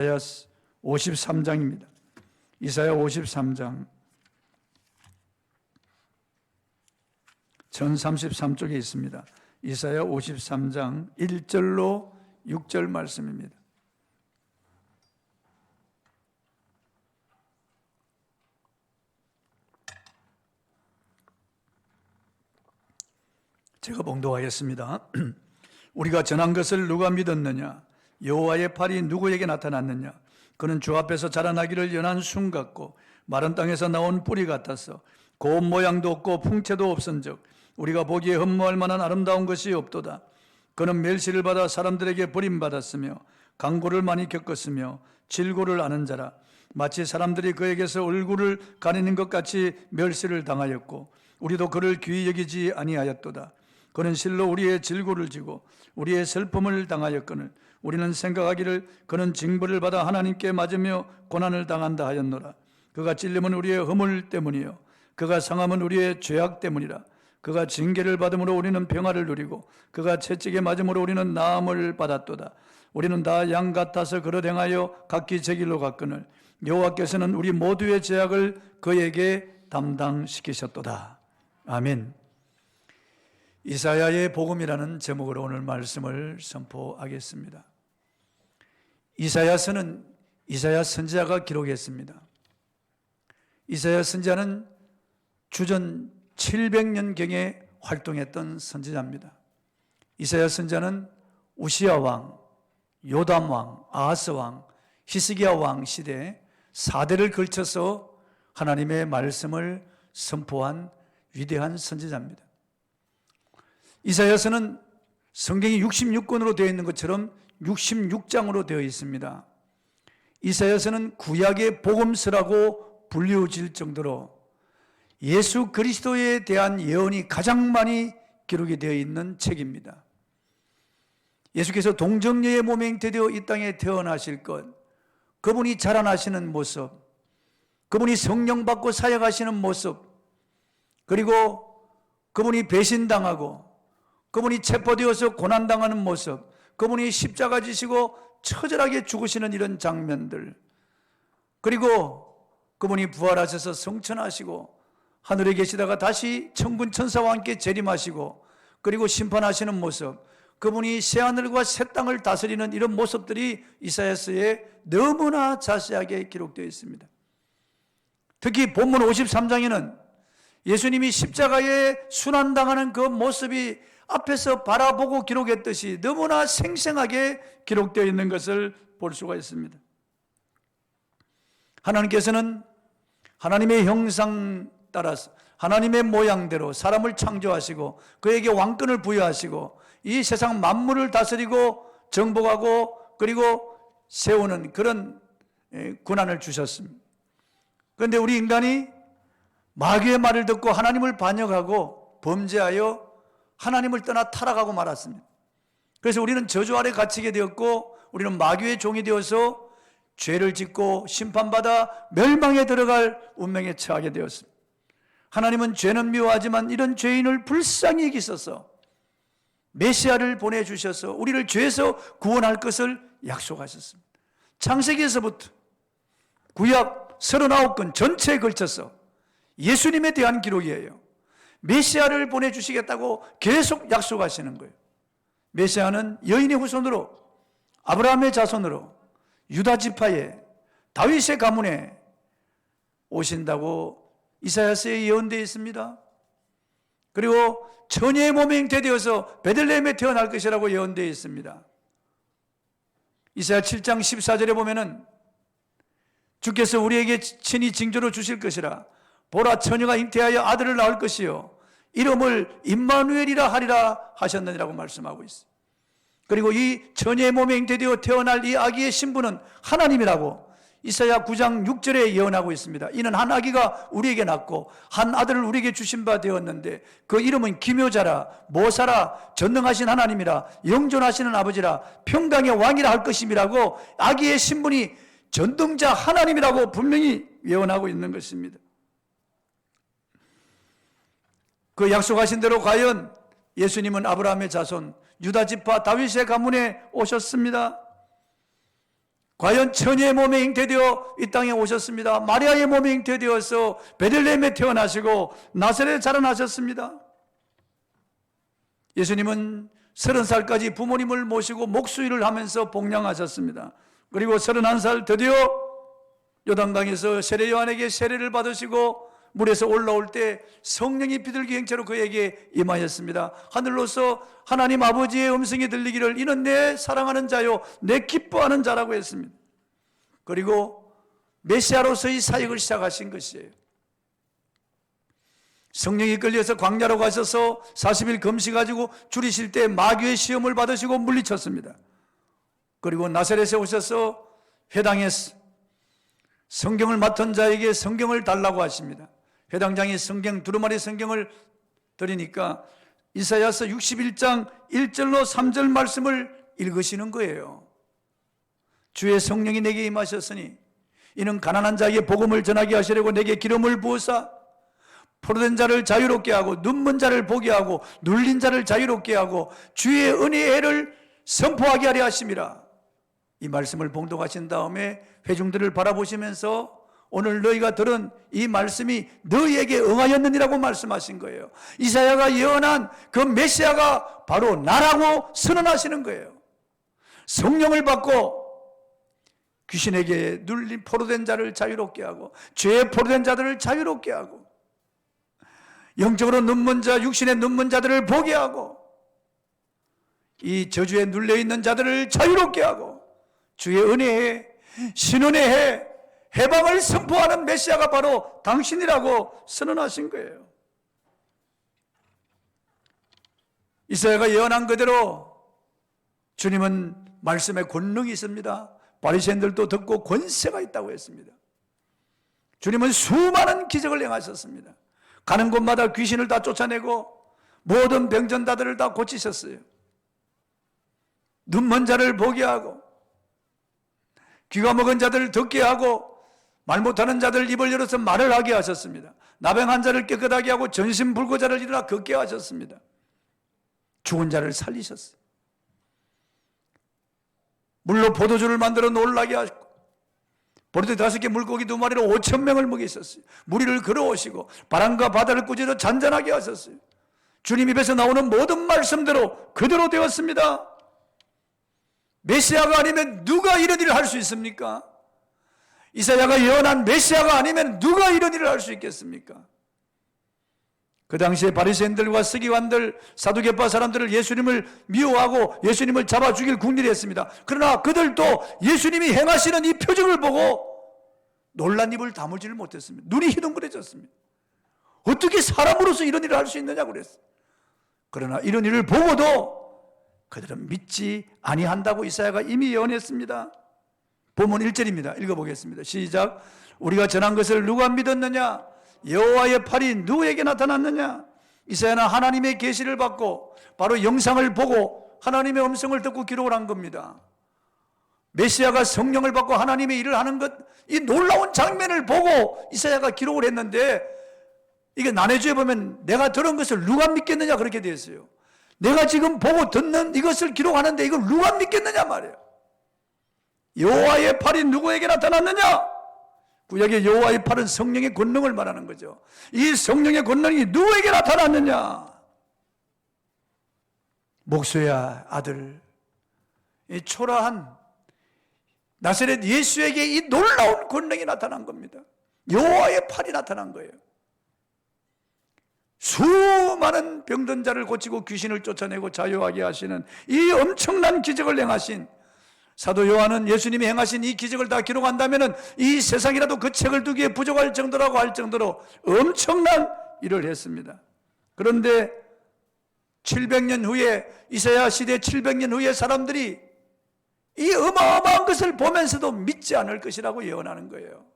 이사야 53장입니다. 이사야 53장 1033쪽에 있습니다. 이사야 53장 1절로 6절 말씀입니다. 제가 봉독하겠습니다. 우리가 전한 것을 누가 믿었느냐? 여호와의 팔이 누구에게 나타났느냐? 그는 주 앞에서 자라나기를 연한 순 같고 마른 땅에서 나온 뿌리 같아서 고운 모양도 없고 풍채도 없은즉 우리가 보기에 흠모할 만한 아름다운 것이 없도다. 그는 멸시를 받아 사람들에게 버림받았으며 강고를 많이 겪었으며 질고를 아는 자라. 마치 사람들이 그에게서 얼굴을 가리는 것 같이 멸시를 당하였고 우리도 그를 귀히 여기지 아니하였도다. 그는 실로 우리의 질고를 지고 우리의 슬픔을 당하였거늘 우리는 생각하기를 그는 징벌을 받아 하나님께 맞으며 고난을 당한다 하였노라. 그가 찔림은 우리의 허물 때문이요 그가 상함은 우리의 죄악 때문이라. 그가 징계를 받음으로 우리는 평화를 누리고 그가 채찍에 맞음으로 우리는 나음을 받았도다. 우리는 다 양 같아서 그릇 행하여 각기 제 길로 갔거늘 여호와께서는 우리 모두의 죄악을 그에게 담당시키셨도다. 아멘. 이사야의 복음이라는 제목으로 오늘 말씀을 선포하겠습니다. 이사야서는 이사야 선지자가 기록했습니다. 이사야 선지자는 주전 700년경에 활동했던 선지자입니다. 이사야 선지자는 우시야 왕, 요담 왕, 아하스 왕, 히스기야 왕 시대 4대를 걸쳐서 하나님의 말씀을 선포한 위대한 선지자입니다. 이사야서는 성경이 66권으로 되어 있는 것처럼 66장으로 되어 있습니다. 이사야서는 구약의 복음서라고 불리워질 정도로 예수 그리스도에 대한 예언이 가장 많이 기록이 되어 있는 책입니다. 예수께서 동정녀의 몸에 잉태되어 이 땅에 태어나실 것, 그분이 자라나시는 모습, 그분이 성령 받고 사역하시는 모습, 그리고 그분이 배신당하고 그분이 체포되어서 고난당하는 모습, 그분이 십자가 지시고 처절하게 죽으시는 이런 장면들, 그리고 그분이 부활하셔서 성천하시고 하늘에 계시다가 다시 천군 천사와 함께 재림하시고 그리고 심판하시는 모습, 그분이 새하늘과 새 땅을 다스리는 이런 모습들이 이사야서에 너무나 자세하게 기록되어 있습니다. 특히 본문 53장에는 예수님이 십자가에 순환당하는 그 모습이 앞에서 바라보고 기록했듯이 너무나 생생하게 기록되어 있는 것을 볼 수가 있습니다. 하나님께서는 하나님의 형상 따라서 하나님의 모양대로 사람을 창조하시고 그에게 왕권을 부여하시고 이 세상 만물을 다스리고 정복하고 그리고 세우는 그런 권한을 주셨습니다. 그런데 우리 인간이 마귀의 말을 듣고 하나님을 반역하고 범죄하여 하나님을 떠나 타락하고 말았습니다. 그래서 우리는 저주 아래 갇히게 되었고 우리는 마귀의 종이 되어서 죄를 짓고 심판받아 멸망에 들어갈 운명에 처하게 되었습니다. 하나님은 죄는 미워하지만 이런 죄인을 불쌍히 여기셔서 메시아를 보내주셔서 우리를 죄에서 구원할 것을 약속하셨습니다. 창세기에서부터 구약 39권 전체에 걸쳐서 예수님에 대한 기록이에요. 메시아를 보내주시겠다고 계속 약속하시는 거예요. 메시아는 여인의 후손으로 아브라함의 자손으로 유다 지파에 다윗의 가문에 오신다고 이사야서에 예언되어 있습니다. 그리고 처녀의 몸에 잉태되어서 베들레헴에 태어날 것이라고 예언되어 있습니다. 이사야 7장 14절에 보면은 주께서 우리에게 친히 징조로 주실 것이라. 보라, 처녀가 잉태하여 아들을 낳을 것이요 이름을 임마누엘이라 하리라 하셨느니라고 말씀하고 있어요. 그리고 이 처녀의 몸에 잉태되어 태어날 이 아기의 신부는 하나님이라고 이사야 9장 6절에 예언하고 있습니다. 이는 한 아기가 우리에게 낳고 한 아들을 우리에게 주신 바 되었는데 그 이름은 기묘자라, 모사라, 전능하신 하나님이라, 영존하시는 아버지라, 평강의 왕이라 할 것임이라고 아기의 신분이 전능자 하나님이라고 분명히 예언하고 있는 것입니다. 그 약속하신 대로 과연 예수님은 아브라함의 자손 유다 지파 다윗의 가문에 오셨습니다. 과연 처녀의 몸에 잉태되어 이 땅에 오셨습니다. 마리아의 몸에 잉태되어서 베들레헴에 태어나시고 나사렛에 자라나셨습니다. 예수님은 30살까지 부모님을 모시고 목수일을 하면서 복양하셨습니다. 그리고 31살 드디어 요단강에서 세례 요한에게 세례를 받으시고 물에서 올라올 때 성령이 비둘기 형체로 그에게 임하였습니다. 하늘로서 하나님 아버지의 음성이 들리기를 이는 내 사랑하는 자요 내 기뻐하는 자라고 했습니다. 그리고 메시아로서의 사역을 시작하신 것이에요. 성령이 끌려서 광야로 가셔서 40일 금식하시고 줄이실 때 마귀의 시험을 받으시고 물리쳤습니다. 그리고 나사렛에 오셔서 회당에서 성경을 맡은 자에게 성경을 달라고 하십니다. 회당장이 성경 두루마리 성경을 드리니까 이사야서 61장 1절로 3절 말씀을 읽으시는 거예요. 주의 성령이 내게 임하셨으니 이는 가난한 자에게 복음을 전하게 하시려고 내게 기름을 부으사 포로된 자를 자유롭게 하고 눈먼 자를 보게 하고 눌린 자를 자유롭게 하고 주의 은혜의 해를 선포하게 하려 하심이라. 이 말씀을 봉독하신 다음에 회중들을 바라보시면서 오늘 너희가 들은 이 말씀이 너희에게 응하였느니라고 말씀하신 거예요. 이사야가 예언한 그 메시아가 바로 나라고 선언하시는 거예요. 성령을 받고 귀신에게 눌린 포로된 자를 자유롭게 하고 죄에 포로된 자들을 자유롭게 하고 영적으로 눈먼 자, 육신의 눈먼 자들을 보게 하고 이 저주에 눌려있는 자들을 자유롭게 하고 주의 은혜에 신원의 해 해방을 선포하는 메시아가 바로 당신이라고 선언하신 거예요. 이사야가 예언한 그대로 주님은 말씀에 권능이 있습니다. 바리새인들도 듣고 권세가 있다고 했습니다. 주님은 수많은 기적을 행하셨습니다. 가는 곳마다 귀신을 다 쫓아내고 모든 병전자들을 다 고치셨어요. 눈먼 자를 보게 하고 귀가 먹은 자들을 듣게 하고 말 못하는 자들 입을 열어서 말을 하게 하셨습니다. 나병한 자를 깨끗하게 하고 전신불구자를 일어나 걷게 하셨습니다. 죽은 자를 살리셨어요. 물로 포도주를 만들어 놀라게 하셨고 보리떡 5개 물고기 2마리로 5,000명을 먹이셨어요. 무리를 걸어오시고 바람과 바다를 꾸짖어 잔잔하게 하셨어요. 주님 입에서 나오는 모든 말씀대로 그대로 되었습니다. 메시아가 아니면 누가 이런 일을 할 수 있습니까? 이사야가 예언한 메시아가 아니면 누가 이런 일을 할 수 있겠습니까? 그 당시에 바리새인들과 서기관들, 사두개파 사람들을 예수님을 미워하고 예수님을 잡아 죽일 궁리를 했습니다. 그러나 그들도 예수님이 행하시는 이 표적을 보고 놀란 입을 다물지를 못했습니다. 눈이 희둥그레졌습니다. 어떻게 사람으로서 이런 일을 할 수 있느냐고 그랬어요. 그러나 이런 일을 보고도 그들은 믿지 아니한다고 이사야가 이미 예언했습니다. 본문 1절입니다. 읽어보겠습니다. 시작. 우리가 전한 것을 누가 믿었느냐? 여호와의 팔이 누구에게 나타났느냐? 이사야는 하나님의 계시를 받고 바로 영상을 보고 하나님의 음성을 듣고 기록을 한 겁니다. 메시아가 성령을 받고 하나님의 일을 하는 것, 이 놀라운 장면을 보고 이사야가 기록을 했는데 이게 난해주에 보면 내가 들은 것을 누가 믿겠느냐 그렇게 되어 있어요. 내가 지금 보고 듣는 이것을 기록하는데 이걸 누가 믿겠느냐 말이에요. 여호와의 팔이 누구에게 나타났느냐? 구약의 여호와의 팔은 성령의 권능을 말하는 거죠. 이 성령의 권능이 누구에게 나타났느냐? 목수의 아들, 이 초라한 나사렛 예수에게 이 놀라운 권능이 나타난 겁니다. 여호와의 팔이 나타난 거예요. 수많은 병든 자를 고치고 귀신을 쫓아내고 자유하게 하시는 이 엄청난 기적을 행하신 사도 요한은 예수님이 행하신 이 기적을 다 기록한다면 이 세상이라도 그 책을 두기에 부족할 정도라고 할 정도로 엄청난 일을 했습니다. 그런데 700년 후에 이사야 시대 700년 후에 사람들이 이 어마어마한 것을 보면서도 믿지 않을 것이라고 예언하는 거예요.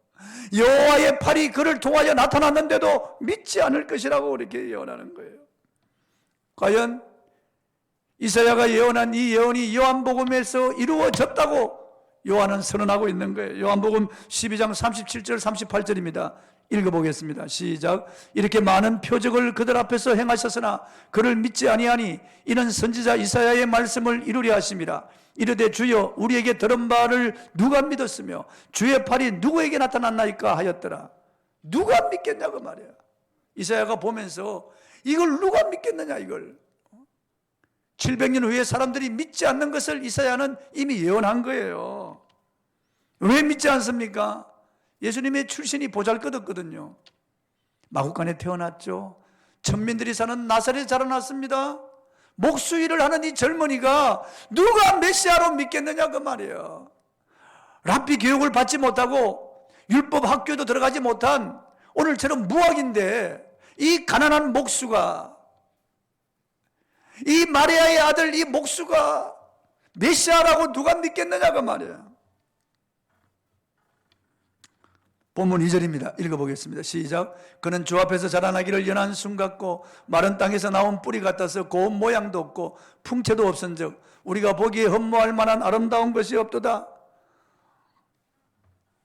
여호와의 팔이 그를 통하여 나타났는데도 믿지 않을 것이라고 그렇게 예언하는 거예요. 과연 이사야가 예언한 이 예언이 요한복음에서 이루어졌다고 요한은 선언하고 있는 거예요. 요한복음 12장 37절 38절입니다. 읽어보겠습니다. 시작. 이렇게 많은 표적을 그들 앞에서 행하셨으나 그를 믿지 아니하니 이는 선지자 이사야의 말씀을 이루려 하심이라. 이르되 주여 우리에게 들은 바를 누가 믿었으며 주의 팔이 누구에게 나타났나이까 하였더라. 누가 믿겠냐고 말이야. 이사야가 보면서 이걸 누가 믿겠느냐 이걸. 700년 후에 사람들이 믿지 않는 것을 이사야는 이미 예언한 거예요. 왜 믿지 않습니까? 예수님의 출신이 보잘것없거든요. 마구간에 태어났죠. 천민들이 사는 나사렛에 자라났습니다. 목수일을 하는 이 젊은이가 누가 메시아로 믿겠느냐 그 말이에요. 랍비 교육을 받지 못하고 율법 학교도 들어가지 못한 오늘처럼 무학인데 이 가난한 목수가, 이 마리아의 아들 이 목수가 메시아라고 누가 믿겠느냐 그 말이에요. 본문 2절입니다. 읽어보겠습니다. 시작. 그는 주 앞에서 자라나기를 연한 순 같고 마른 땅에서 나온 뿌리 같아서 고운 모양도 없고 풍채도 없은즉 우리가 보기에 흠모할 만한 아름다운 것이 없도다.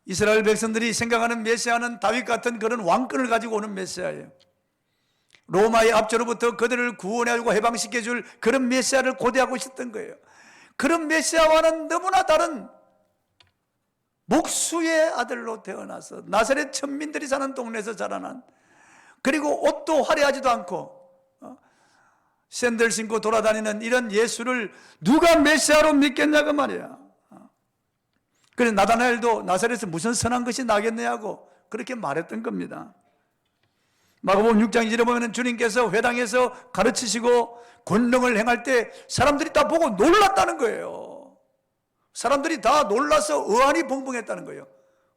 이스라엘 백성들이 생각하는 메시아는 다윗 같은 그런 왕권을 가지고 오는 메시아예요. 로마의 압제로부터 그들을 구원하고 해방시켜 줄 그런 메시아를 고대하고 있었던 거예요. 그런 메시아와는 너무나 다른 목수의 아들로 태어나서 나사렛 천민들이 사는 동네에서 자라난, 그리고 옷도 화려하지도 않고 샌들 신고 돌아다니는 이런 예수를 누가 메시아로 믿겠냐고 말이야. 그래서 나다나엘도 나사렛에서 무슨 선한 것이 나겠느냐고 그렇게 말했던 겁니다. 마가복음 6장 2절에 보면 주님께서 회당에서 가르치시고 권능을 행할 때 사람들이 다 보고 놀랐다는 거예요. 사람들이 다 놀라서 의안이 벙벙했다는 거예요.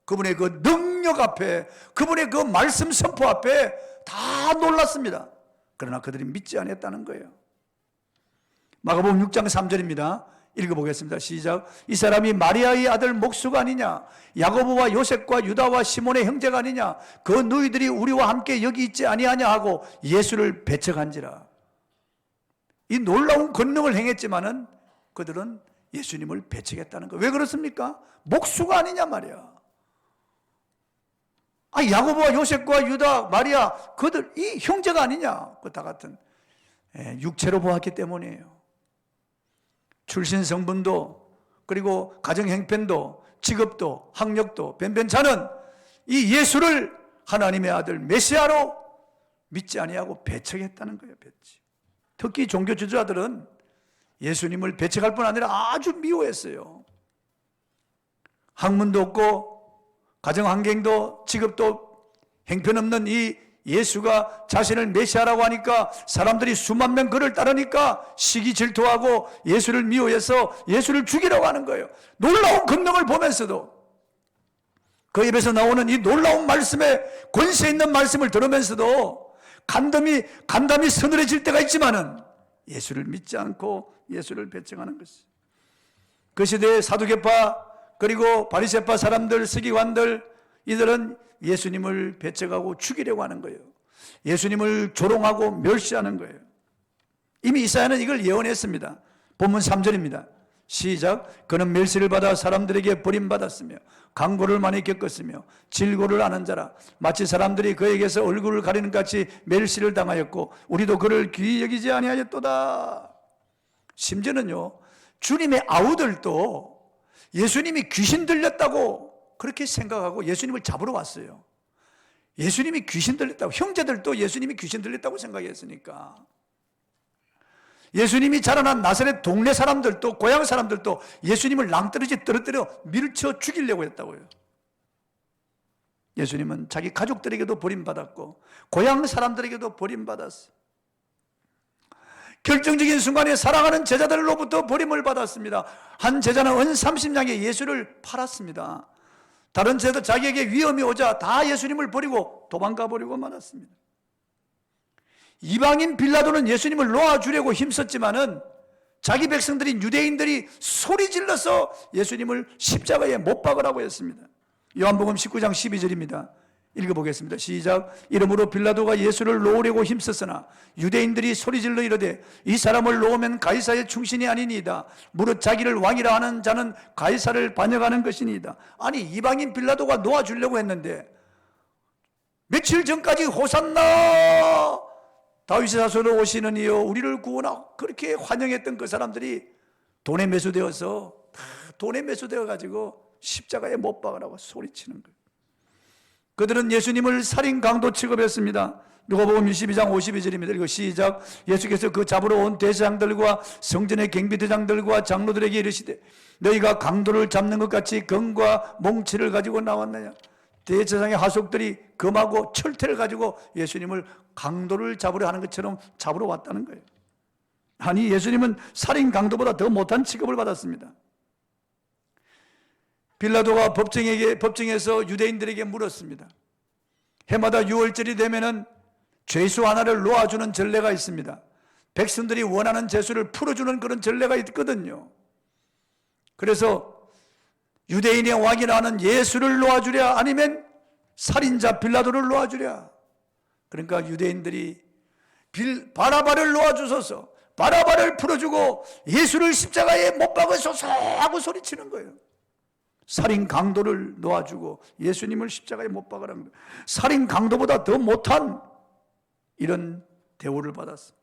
그분의 그 능력 앞에, 그분의 그 말씀 선포 앞에 다 놀랐습니다. 그러나 그들이 믿지 않았다는 거예요. 마가복음 6장 3절입니다. 읽어보겠습니다. 시작. 이 사람이 마리아의 아들 목수가 아니냐? 야고보와 요셉과 유다와 시몬의 형제가 아니냐? 그 너희들이 우리와 함께 여기 있지 아니하냐 하고 예수를 배척한지라. 이 놀라운 권능을 행했지만은 그들은 예수님을 배척했다는 거예요. 왜 그렇습니까? 목수가 아니냐 말이야. 야고보와 요셉과 유다, 마리아, 그들 이 형제가 아니냐? 그 다 같은 육체로 보았기 때문이에요. 출신 성분도, 그리고 가정 형편도, 직업도, 학력도 변변찮은 이 예수를 하나님의 아들 메시아로 믿지 아니하고 배척했다는 거예요. 배척. 특히 종교 지도자들은 예수님을 배척할 뿐 아니라 아주 미워했어요. 학문도 없고 가정 환경도 직업도 형편없는 이 예수가 자신을 메시아라고 하니까 사람들이 수만 명 그를 따르니까 시기 질투하고 예수를 미워해서 예수를 죽이라고 하는 거예요. 놀라운 권능을 보면서도, 그 입에서 나오는 이 놀라운 말씀에, 권세 있는 말씀을 들으면서도 간담이 서늘해질 때가 있지만은 예수를 믿지 않고 예수를 배척하는 것이. 그 시대의 사두개파, 그리고 바리새파 사람들, 서기관들, 이들은 예수님을 배척하고 죽이려고 하는 거예요. 예수님을 조롱하고 멸시하는 거예요. 이미 이사야는 이걸 예언했습니다. 본문 3절입니다. 시작. 그는 멸시를 받아 사람들에게 버림받았으며 강고를 많이 겪었으며 질고를 아는 자라. 마치 사람들이 그에게서 얼굴을 가리는 같이 멸시를 당하였고 우리도 그를 귀히 여기지 아니하였도다. 심지어는요, 주님의 아우들도 예수님이 귀신 들렸다고 그렇게 생각하고 예수님을 잡으러 왔어요. 예수님이 귀신 들렸다고, 형제들도 예수님이 귀신 들렸다고 생각했으니까. 예수님이 자라난 나사렛 동네 사람들도, 고향 사람들도 예수님을 낭떠러지 떨어뜨려 밀쳐 죽이려고 했다고요. 예수님은 자기 가족들에게도 버림받았고 고향 사람들에게도 버림받았어요. 결정적인 순간에 사랑하는 제자들로부터 버림을 받았습니다. 한 제자는 은 30냥에 예수를 팔았습니다. 다른 제자도 자기에게 위험이 오자 다 예수님을 버리고 도망가 버리고 말았습니다. 이방인 빌라도는 예수님을 놓아주려고 힘썼지만은 자기 백성들인 유대인들이 소리 질러서 예수님을 십자가에 못 박으라고 했습니다. 요한복음 19장 12절입니다. 읽어보겠습니다. 시작. 이러므로 빌라도가 예수를 놓으려고 힘썼으나 유대인들이 소리질러 이르되 이 사람을 놓으면 가이사의 충신이 아니니이다. 무릇 자기를 왕이라 하는 자는 가이사를 반역하는 것이니이다. 아니, 이방인 빌라도가 놓아주려고 했는데 며칠 전까지 호산나 다윗의 자손으로 오시는 이여 우리를 구원하고 그렇게 환영했던 그 사람들이 돈에 매수되어서 다 돈에 매수되어 가지고 십자가에 못 박으라고 소리치는 거예요. 그들은 예수님을 살인 강도 취급했습니다. 누가복음 22장 52절입니다. 이거 시작. 예수께서 그 잡으러 온 대제사장들과 성전의 경비대장들과 장로들에게 이르시되 너희가 강도를 잡는 것 같이 금과 몽치를 가지고 나왔느냐. 대제사장의 하속들이 금하고 철퇴를 가지고 예수님을 강도를 잡으려 하는 것처럼 잡으러 왔다는 거예요. 아니, 예수님은 살인 강도보다 더 못한 취급을 받았습니다. 빌라도가 법정에서 유대인들에게 물었습니다. 해마다 6월절이 되면은 죄수 하나를 놓아주는 전례가 있습니다. 백성들이 원하는 죄수를 풀어주는 그런 전례가 있거든요. 그래서 유대인의 왕이라 하는 예수를 놓아주랴 아니면 살인자 빌라도를 놓아주랴. 그러니까 유대인들이 바라바를 놓아주소서, 바라바를 풀어주고 예수를 십자가에 못 박으소서 하고 소리치는 거예요. 살인 강도를 놓아주고 예수님을 십자가에 못 박으라는 거예요. 살인 강도보다 더 못한 이런 대우를 받았습니다.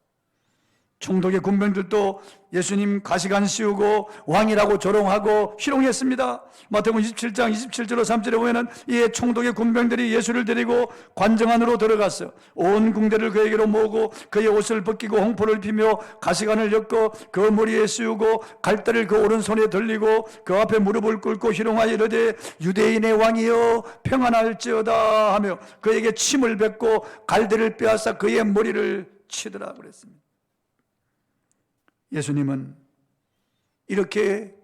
총독의 군병들도 예수님 가시관 씌우고 왕이라고 조롱하고 희롱했습니다. 마태복음 27장 27절로 3절에 보면은 이에 총독의 군병들이 예수를 데리고 관정 안으로 들어갔어. 온 궁대를 그에게로 모으고 그의 옷을 벗기고 홍포를 피며 가시관을 엮고 그 머리에 씌우고 갈대를 그 오른손에 들리고 그 앞에 무릎을 꿇고 희롱하여 이르되 유대인의 왕이여 평안할지어다 하며 그에게 침을 뱉고 갈대를 빼앗아 그의 머리를 치더라 그랬습니다. 예수님은 이렇게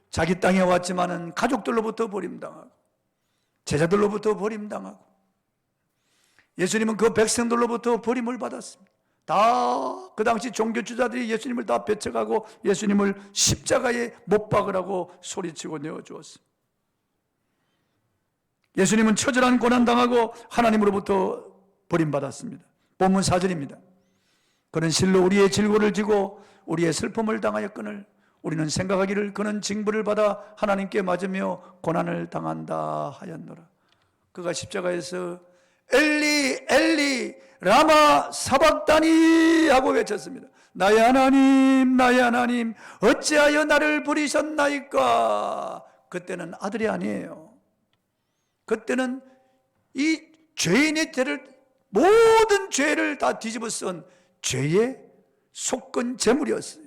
자기 땅에 왔지만은 가족들로부터 버림당하고 제자들로부터 버림당하고 예수님은 그 백성들로부터 버림을 받았습니다. 다 그 당시 종교주자들이 예수님을 다 배척하고 예수님을 십자가에 못 박으라고 소리치고 내어주었습니다. 예수님은 처절한 고난당하고 하나님으로부터 버림받았습니다. 본문 4절입니다. 그는 실로 우리의 질고를 지고 우리의 슬픔을 당하였거늘 우리는 생각하기를 그는 징벌을 받아 하나님께 맞으며 고난을 당한다 하였노라. 그가 십자가에서 엘리 엘리 라마 사박다니 하고 외쳤습니다. 나의 하나님 어찌하여 나를 버리셨나이까. 그때는 아들이 아니에요. 그때는 이 죄인의 죄를, 모든 죄를 다 뒤집어 쓴 죄의 속건 제물이었어요.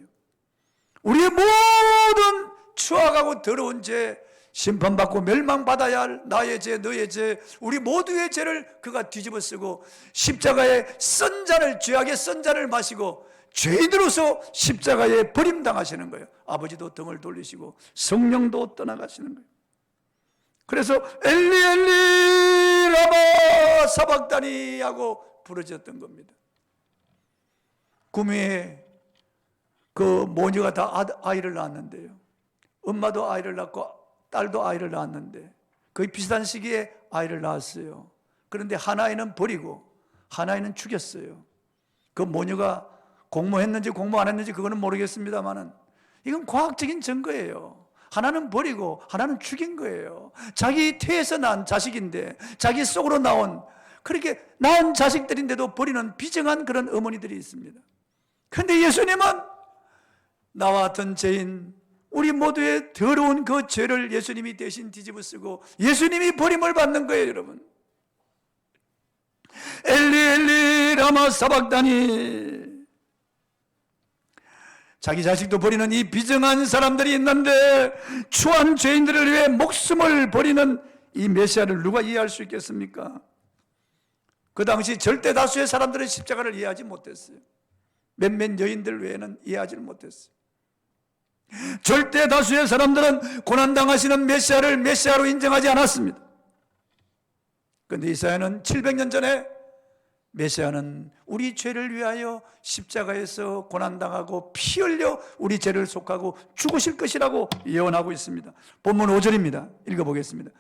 우리의 모든 추악하고 더러운 죄, 심판받고 멸망받아야 할 나의 죄, 너의 죄, 우리 모두의 죄를 그가 뒤집어 쓰고 십자가에 썬 잔을, 죄악의 썬 잔을 마시고 죄인으로서 십자가에 버림당하시는 거예요. 아버지도 등을 돌리시고 성령도 떠나가시는 거예요. 그래서 엘리 엘리 라마 사박다니 하고 부르짖었던 겁니다. 구미에 그 모녀가 다 아이를 낳았는데요. 엄마도 아이를 낳고 딸도 아이를 낳았는데 거의 비슷한 시기에 아이를 낳았어요. 그런데 하나이는 버리고 하나이는 죽였어요. 그 모녀가 공모했는지 공모 안 했는지 그거는 모르겠습니다만은 이건 과학적인 증거예요. 하나는 버리고 하나는 죽인 거예요. 자기 태에서 난 자식인데 자기 속으로 나온 그렇게 낳은 자식들인데도 버리는 비정한 그런 어머니들이 있습니다. 그런데 예수님은 나와 같은 죄인, 우리 모두의 더러운 그 죄를 예수님이 대신 뒤집어 쓰고 예수님이 버림을 받는 거예요, 여러분. 엘리 엘리 라마 사박다니. 자기 자식도 버리는 이 비정한 사람들이 있는데 추한 죄인들을 위해 목숨을 버리는 이 메시아를 누가 이해할 수 있겠습니까? 그 당시 절대 다수의 사람들은 십자가를 이해하지 못했어요. 몇몇 여인들 외에는 이해하지 못했어요. 절대 다수의 사람들은 고난당하시는 메시아를 메시아로 인정하지 않았습니다. 그런데 이사야는 700년 전에 메시아는 우리 죄를 위하여 십자가에서 고난당하고 피 흘려 우리 죄를 속하고 죽으실 것이라고 예언하고 있습니다. 본문 5절입니다. 읽어보겠습니다.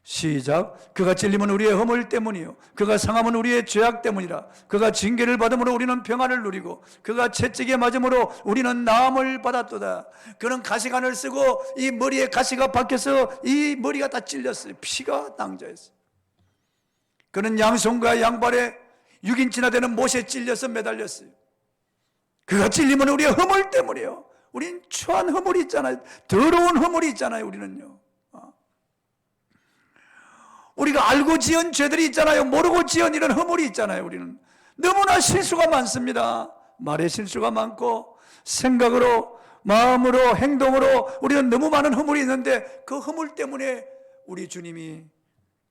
시작. 그가 찔림은 우리의 허물 때문이요 그가 상함은 우리의 죄악 때문이라. 그가 징계를 받음으로 우리는 평안을 누리고 그가 채찍에 맞음으로 우리는 나음을 받았도다. 그는 가시관을 쓰고 이 머리에 가시가 박혀서 이 머리가 다 찔렸어요. 피가 낭자했어요. 그는 양손과 양발에 6인치나 되는 못에 찔려서 매달렸어요. 그가 찔림은 우리의 허물 때문이요 우린 추한 허물이 있잖아요. 더러운 허물이 있잖아요. 우리는요. 우리가 알고 지은 죄들이 있잖아요. 모르고 지은 이런 허물이 있잖아요. 우리는 너무나 실수가 많습니다. 말에 실수가 많고 생각으로, 마음으로, 행동으로 우리는 너무 많은 허물이 있는데 그 허물 때문에 우리 주님이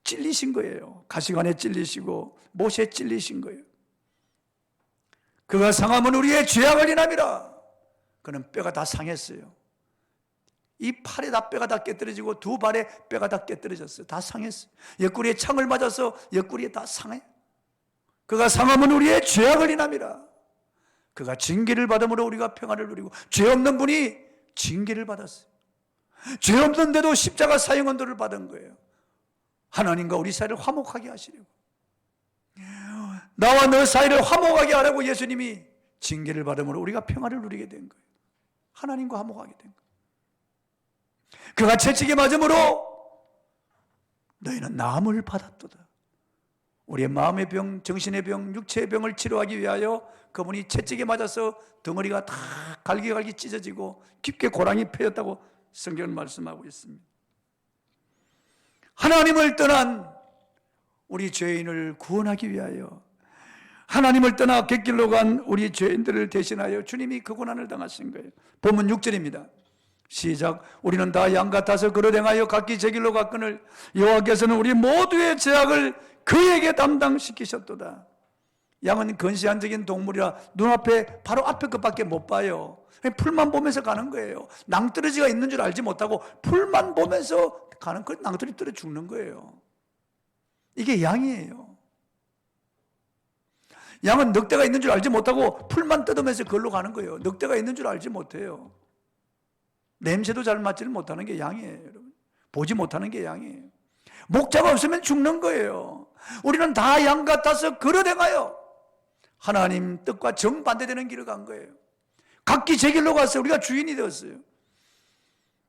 찔리신 거예요. 가시관에 찔리시고 못에 찔리신 거예요. 그가 상하면 우리의 죄악을 인함이라. 그는 뼈가 다 상했어요. 이 팔에 다 뼈가 다 깨뜨려지고 두 발에 뼈가 다 깨뜨려졌어요. 다 상했어요. 옆구리에 창을 맞아서 옆구리에 다 상해. 그가 상하면 우리의 죄악을 인함이라. 그가 징계를 받음으로 우리가 평안을 누리고, 죄 없는 분이 징계를 받았어요. 죄 없는데도 십자가 사형 언도를 받은 거예요. 하나님과 우리 사이를 화목하게 하시려고, 나와 너 사이를 화목하게 하라고 예수님이 징계를 받음으로 우리가 평안을 누리게 된 거예요. 하나님과 화목하게 된 거예요. 그가 채찍에 맞음으로 너희는 나음을 받았도다. 우리의 마음의 병, 정신의 병, 육체의 병을 치료하기 위하여 그분이 채찍에 맞아서 덩어리가 다 갈기갈기 찢어지고 깊게 고랑이 패였다고 성경은 말씀하고 있습니다. 하나님을 떠난 우리 죄인을 구원하기 위하여, 하나님을 떠나 객길로 간 우리 죄인들을 대신하여 주님이 그 고난을 당하신 거예요. 본문 6절입니다. 시작. 우리는 다 양 같아서 그릇 행하여 각기 제 길로 갔거늘 여호와께서는 우리 모두의 죄악을 그에게 담당시키셨도다. 양은 근시안적인 동물이라 눈앞에 바로 앞에 것밖에 못 봐요. 풀만 보면서 가는 거예요. 낭떠러지가 있는 줄 알지 못하고 풀만 보면서 가는, 그 낭떠러지 떨어 죽는 거예요. 이게 양이에요. 양은 늑대가 있는 줄 알지 못하고 풀만 뜯으면서 그걸로 가는 거예요. 늑대가 있는 줄 알지 못해요. 냄새도 잘 맡지를 못하는 게 양이에요, 여러분. 보지 못하는 게 양이에요. 목자가 없으면 죽는 거예요. 우리는 다 양 같아서 그릇 행하여 하나님 뜻과 정반대되는 길을 간 거예요. 각기 제 길로 갔어요. 우리가 주인이 되었어요.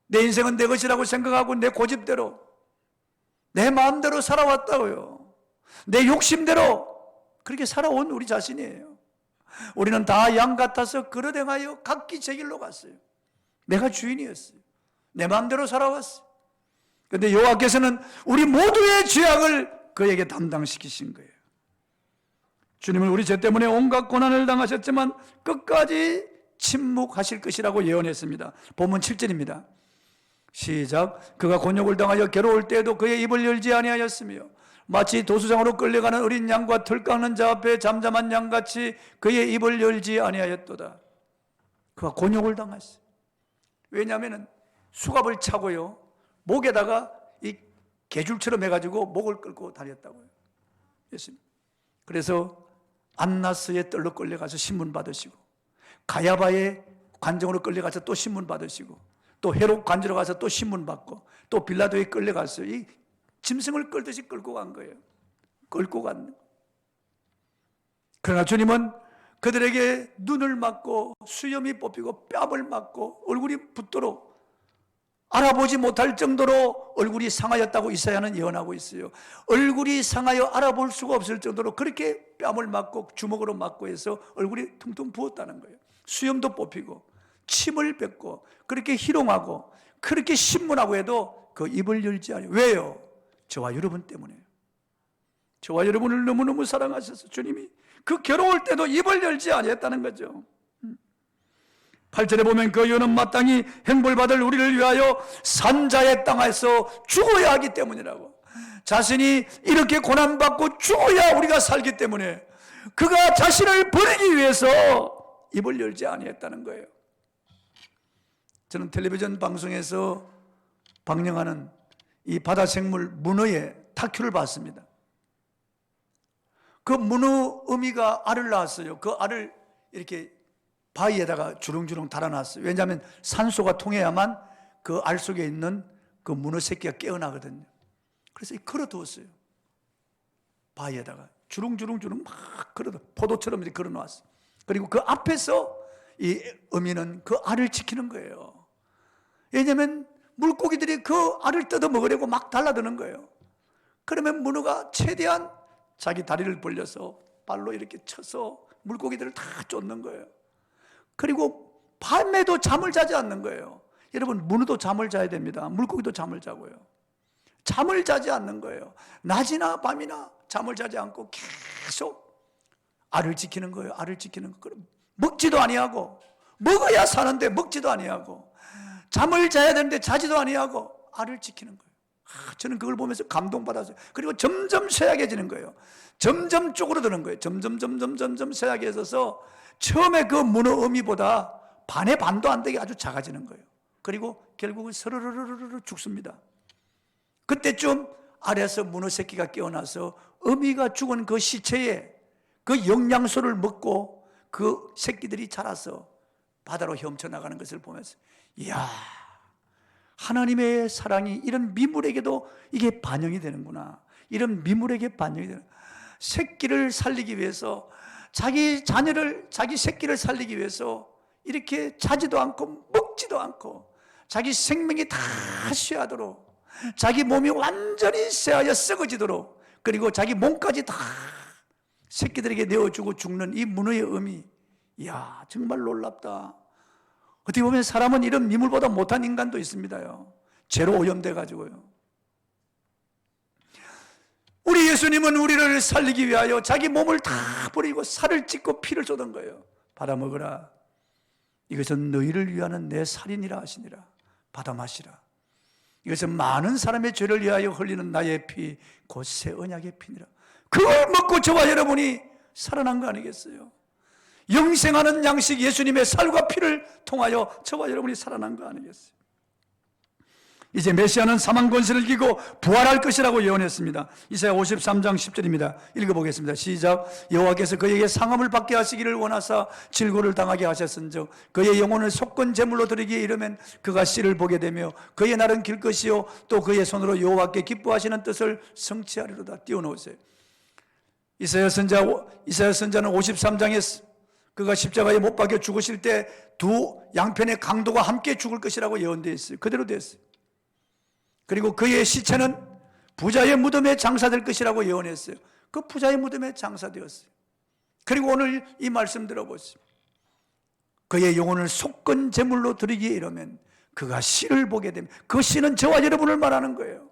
내 인생은 내 것이라고 생각하고 내 고집대로, 내 마음대로 살아왔다고요. 내 욕심대로 그렇게 살아온 우리 자신이에요. 우리는 다 양 같아서 그릇 행하여 각기 제 길로 갔어요. 내가 주인이었어요. 내 마음대로 살아왔어요. 그런데 여호와께서는 우리 모두의 죄악을 그에게 담당시키신 거예요. 주님은 우리 죄 때문에 온갖 고난을 당하셨지만 끝까지 침묵하실 것이라고 예언했습니다. 본문 7절입니다. 시작. 그가 곤욕을 당하여 괴로울 때에도 그의 입을 열지 아니하였으며 마치 도수장으로 끌려가는 어린 양과 털 깎는 자 앞에 잠잠한 양같이 그의 입을 열지 아니하였도다. 그가 곤욕을 당했어요. 왜냐하면 수갑을 차고요, 목에다가 이 개줄처럼 해가지고 목을 끌고 다녔다고요, 예수님. 그래서 안나스의 뜰로 끌려가서 신문 받으시고, 가야바의 관정으로 끌려가서 또 신문 받으시고, 또 헤롯 관저로 가서 또 신문 받고, 또 빌라도에 끌려가서 이 짐승을 끌듯이 끌고 간 거예요. 끌고 간 거예요. 그러나 주님은 그들에게 눈을 맞고 수염이 뽑히고 뺨을 맞고 얼굴이 붓도록 알아보지 못할 정도로 얼굴이 상하였다고 이사야는 예언하고 있어요. 얼굴이 상하여 알아볼 수가 없을 정도로 그렇게 뺨을 맞고 주먹으로 맞고 해서 얼굴이 퉁퉁 부었다는 거예요. 수염도 뽑히고 침을 뱉고 그렇게 희롱하고 그렇게 신문하고 해도 그 입을 열지 않아요. 왜요? 저와 여러분 때문에요. 저와 여러분을 너무너무 사랑하셔서 주님이 그 괴로울 때도 입을 열지 아니했다는 거죠. 8절에 보면 그 이유는 마땅히 행벌받을 우리를 위하여 산자의 땅에서 죽어야 하기 때문이라고. 자신이 이렇게 고난받고 죽어야 우리가 살기 때문에 그가 자신을 버리기 위해서 입을 열지 아니했다는 거예요. 저는 텔레비전 방송에서 방영하는 이 바다생물 문어의 다큐를 봤습니다. 그 문어 어미가 알을 낳았어요. 그 알을 이렇게 바위에다가 주렁주렁 달아놨어요. 왜냐하면 산소가 통해야만 그 알 속에 있는 그 문어 새끼가 깨어나거든요. 그래서 걸어두었어요. 바위에다가 주렁주렁 막 걸어둬, 포도처럼 이렇게 걸어놓았어요. 그리고 그 앞에서 이 어미는 그 알을 지키는 거예요. 왜냐하면 물고기들이 그 알을 뜯어 먹으려고 막 달라드는 거예요. 그러면 문어가 최대한 자기 다리를 벌려서 발로 이렇게 쳐서 물고기들을 다 쫓는 거예요. 그리고 밤에도 잠을 자지 않는 거예요. 여러분, 문어도 잠을 자야 됩니다. 물고기도 잠을 자고요. 잠을 자지 않는 거예요. 낮이나 밤이나 잠을 자지 않고 계속 알을 지키는 거예요. 알을 지키는 거. 먹지도 아니하고, 먹어야 사는데 먹지도 아니하고, 잠을 자야 되는데 자지도 아니하고 알을 지키는 거예요. 저는 그걸 보면서 감동받았어요. 그리고 점점 쇠약해지는 거예요. 점점 쪼그러드는 거예요. 점점 쇠약해져서 처음에 그 문어 어미보다 반의 반도 안 되게 아주 작아지는 거예요. 그리고 결국은 서르르르르 죽습니다. 그때쯤 아래에서 문어 새끼가 깨어나서 어미가 죽은 그 시체에 그 영양소를 먹고 그 새끼들이 자라서 바다로 헤엄쳐나가는 것을 보면서, 이야, 하나님의 사랑이 이런 미물에게도 이게 반영이 되는구나. 이런 미물에게 반영이 되는, 새끼를 살리기 위해서, 자기 자녀를, 자기 새끼를 살리기 위해서 이렇게 자지도 않고 먹지도 않고 자기 생명이 다 쇠하도록, 자기 몸이 완전히 쇠하여 썩어지도록, 그리고 자기 몸까지 다 새끼들에게 내어주고 죽는 이 문어의 의미, 이야, 정말 놀랍다. 어떻게 보면 사람은 이런 미물보다 못한 인간도 있습니다요. 죄로 오염돼 가지고요. 우리 예수님은 우리를 살리기 위하여 자기 몸을 다 버리고 살을 찢고 피를 쏟은 거예요. 받아 먹으라. 이것은 너희를 위하는 내 살이니라 하시니라. 받아 마시라. 이것은 많은 사람의 죄를 위하여 흘리는 나의 피, 곧 새 언약의 피니라. 그걸 먹고 저와 여러분이 살아난 거 아니겠어요? 영생하는 양식 예수님의 살과 피를 통하여 저와 여러분이 살아난 거 아니겠어요? 이제 메시아는 사망 권세를 이기고 부활할 것이라고 예언했습니다. 이사야 53장 10절입니다. 읽어보겠습니다. 시작. 여호와께서 그에게 상함을 받게 하시기를 원하사 질고를 당하게 하셨은즉 그의 영혼을 속건 제물로 드리기에 이르면 그가 씨를 보게 되며 그의 날은 길 것이요 또 그의 손으로 여호와께 기뻐하시는 뜻을 성취하리로다. 띄워놓으세요. 이사야 선자는 53장에 그가 십자가에 못 박혀 죽으실 때 두 양편의 강도가 함께 죽을 것이라고 예언되어 있어요. 그대로 됐어요. 그리고 그의 시체는 부자의 무덤에 장사될 것이라고 예언했어요. 그 부자의 무덤에 장사되었어요. 그리고 오늘 이 말씀 들어보세요. 그의 영혼을 속건 제물로 드리기에 이르면 그가 씨를 보게 되면, 그 씨는 저와 여러분을 말하는 거예요.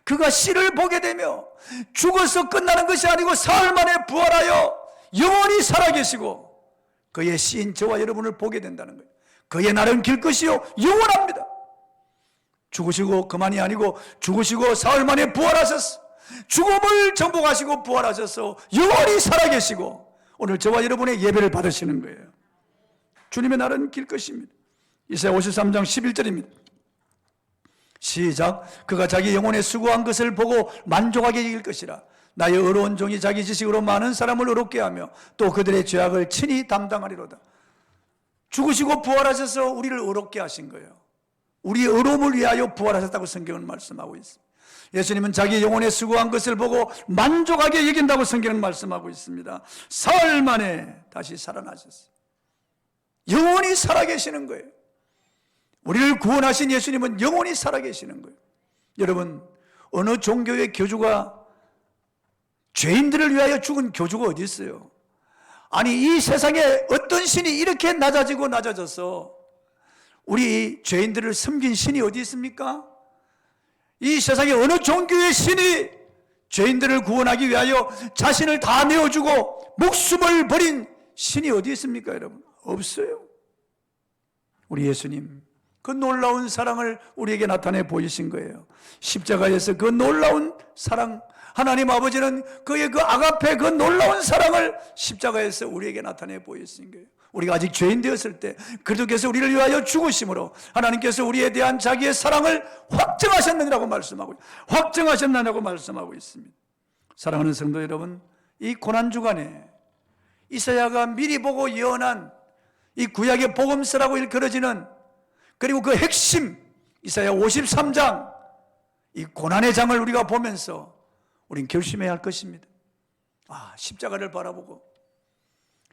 그가 씨를 보게 되며 죽어서 끝나는 것이 아니고 사흘 만에 부활하여 영원히 살아계시고 그의 씨인 저와 여러분을 보게 된다는 거예요. 그의 날은 길 것이요 영원합니다. 죽으시고 그만이 아니고 죽으시고 사흘 만에 부활하셨어. 죽음을 정복하시고 부활하셔서 영원히 살아계시고 오늘 저와 여러분의 예배를 받으시는 거예요. 주님의 날은 길 것입니다. 이사야 53장 11절입니다. 시작. 그가 자기 영혼에 수고한 것을 보고 만족하게 여길 것이라. 나의 의로운 종이 자기 지식으로 많은 사람을 의롭게 하며 또 그들의 죄악을 친히 담당하리로다. 죽으시고 부활하셔서 우리를 의롭게 하신 거예요. 우리의 의로움을 위하여 부활하셨다고 성경은 말씀하고 있습니다. 예수님은 자기 영혼에 수고한 것을 보고 만족하게 여긴다고 성경은 말씀하고 있습니다. 사흘 만에 다시 살아나셨어요. 영원히 살아계시는 거예요. 우리를 구원하신 예수님은 영원히 살아계시는 거예요. 여러분, 어느 종교의 교주가 죄인들을 위하여 죽은 교주가 어디 있어요? 아니, 이 세상에 어떤 신이 이렇게 낮아지고 낮아져서 우리 죄인들을 섬긴 신이 어디 있습니까? 이 세상에 어느 종교의 신이 죄인들을 구원하기 위하여 자신을 다 내어주고 목숨을 버린 신이 어디 있습니까, 여러분? 없어요. 우리 예수님, 그 놀라운 사랑을 우리에게 나타내 보이신 거예요. 십자가에서 그 놀라운 사랑, 하나님 아버지는 그의 그 아가페, 그 놀라운 사랑을 십자가에서 우리에게 나타내 보이신 거예요. 우리가 아직 죄인 되었을 때 그리스도께서 우리를 위하여 죽으심으로 하나님께서 우리에 대한 자기의 사랑을 확증하셨느냐고 말씀하고, 확증하셨느냐고 말씀하고 있습니다. 사랑하는 성도 여러분, 이 고난주간에 이사야가 미리 보고 예언한 이 구약의 복음서라고 일컬어지는, 그리고 그 핵심 이사야 53장, 이 고난의 장을 우리가 보면서 우린 결심해야 할 것입니다. 십자가를 바라보고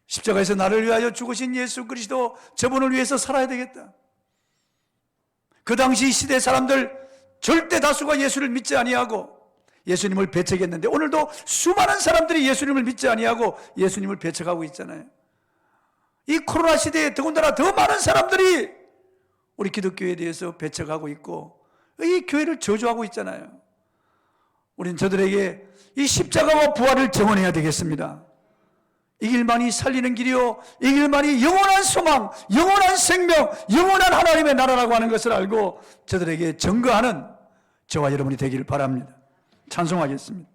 십자가에서 나를 위하여 죽으신 예수 그리스도, 저분을 위해서 살아야 되겠다. 그 당시 시대 사람들 절대 다수가 예수를 믿지 아니하고 예수님을 배척했는데 오늘도 수많은 사람들이 예수님을 믿지 아니하고 예수님을 배척하고 있잖아요. 이 코로나 시대에 더군다나 더 많은 사람들이 우리 기독교에 대해서 배척하고 있고 이 교회를 저주하고 있잖아요. 우리는 저들에게 이 십자가와 부활을 증언해야 되겠습니다. 이 길만이 살리는 길이요, 이 길만이 영원한 소망, 영원한 생명, 영원한 하나님의 나라라고 하는 것을 알고 저들에게 증거하는 저와 여러분이 되기를 바랍니다. 찬송하겠습니다.